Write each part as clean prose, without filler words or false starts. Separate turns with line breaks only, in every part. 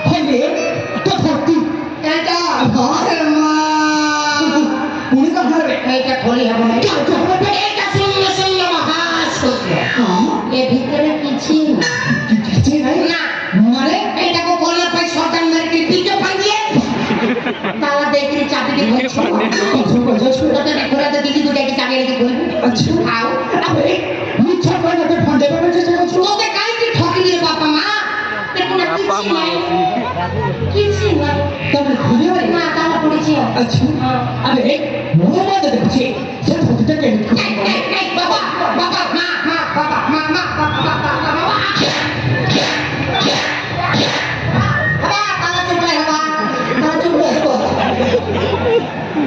হইলে তো ধরতি
এটা
ঘর
মা
পুরি তো ঘরে
এইটা খোলি হবে না
কাল তো হবে
এটা শূন্য শূন্য মহাশূন্য এর ভিতরে কিছু
কিছু নাই
না
মানে
এটাকে বললে ভাই সরকার মেরে পিঠে পাই দিয়ে তালা দেখি চাবি দিয়ে তোকে ঘোরাতে দিদি দুটাকে চাবি রেখে বলবি
আচ্ছা
খাও
আবে মিথ্যা করে তোকে ফোন দেবে চেষ্টা করছো
তোকে কালকে ঠকি দিয়ে বাবা মা দেখুন কিছু নাই কিছু নাই
তবে খুলে হয়
না তালা পড়েছি
আচ্ছা আবে মোহাম্মদ দেখছি সে ফটোটা কেন
বাবা বাবা মা মা বাবা মা মা বাবা বাবা তালা চুপ রে বাবা তালা চুপ রে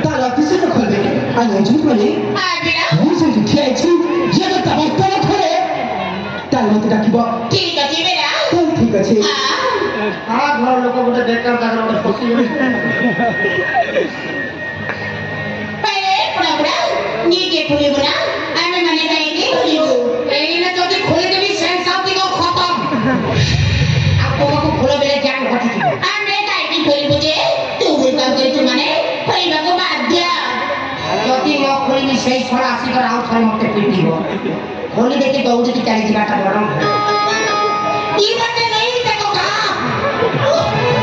তারা কিছু তো খুলবে আর ওজন করে
আয় বিনা
মুসে ঠিক আছে যে তো তাবস্তা করে তার মতে ডাকিব
ঠিক আছে বিনা
ঠিক আছে
ঘর লোক গোটে বেকার জায়গা গোটে ফসি গেছে নিজে খুলিব না আমি মানে কাইকে খুলিব এইটা যদি খুলে দেবি সেই সাথে খতম আর তোমাকে খুলে বেলে জ্ঞান ঘটি আমি কাইকে খুলিব যে তুই কাম করিস মানে খুলিବାକୁ বাধ্য যদি ନ ଖୋଲିବି ସେଇ ଛଡ଼ା ଆସିକରି ଆଉ ଥରେ ମତେ ପିଟିବ ଖୋଲି ଦେଖି ଦୌଡ଼ିକି ଚାଲିଯିବାଟା ବଡ଼ ଇ ବାଟେ ନେଇ ତାକୁ ଦୌଡ଼ିକି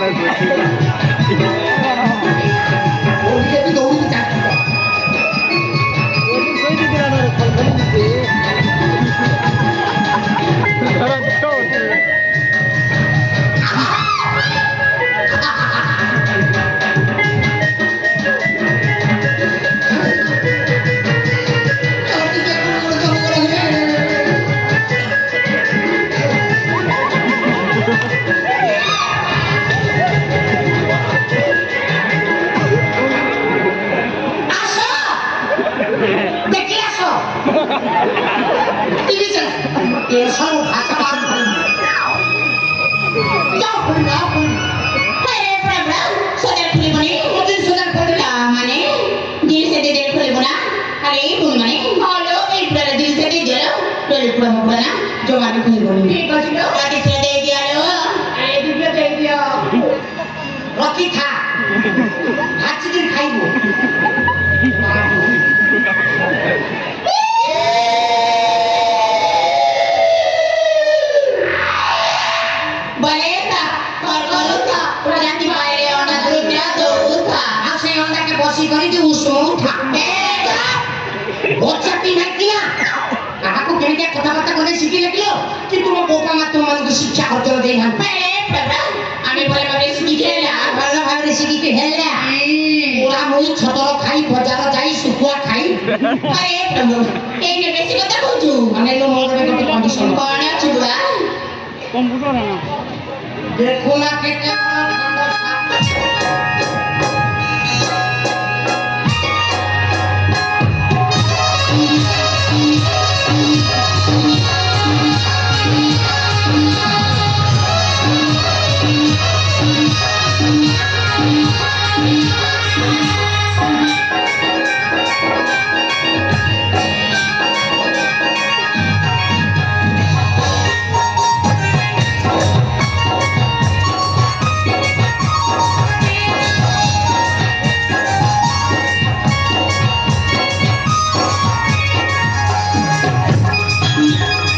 ଚାଲିଯିବ সব ভাষা সোজার খুলিব সোজার খুলিলা মানে জিনিসে দিয়ে খুলিব না আর এই ভুল মানে ভালো এই পুরা জিনিসে দিয়ে দিল তোর পুরা মুখ না জমানো খুলিব ঠিক আছে আগে ছেড়ে দিয়ে দিয়ালো এই দুটো দিয়ে দিও রকি খা হাঁচি দিন খাইব বসি করে যে উষ্ণ থাকে কাহাକୁ କେମିତିଆ କଥାବାର୍ତ୍ତା କରି ଶିଖି ଲେଖିଲ କିନ୍ତୁ ମୋ ବୋପା ମା ତୁମମାନଙ୍କୁ ଶିକ୍ଷା ଅର୍ଜନ ଦେଇନାହାନ୍ତି ଆମେ ଭଲ ଭାବରେ ଶିଖିକି ହେଲା ଭଲ ଭାବରେ ଶିଖିକି ହେଲା ପୁରା ମୁଇ ଛତର ଖାଇ ବଜାର ଯାଇ ଶୁଖୁଆ ଖାଇ ଆରେ ପ୍ରଭୁ ଏଇନେ ବେଶୀ କଥା କହୁଛୁ ମାନେ ମୋର ଗୋଟେ କଣ୍ଡିସନ କଣ ଅଛି ବୁଆ ଦେଖୁନା କେତେ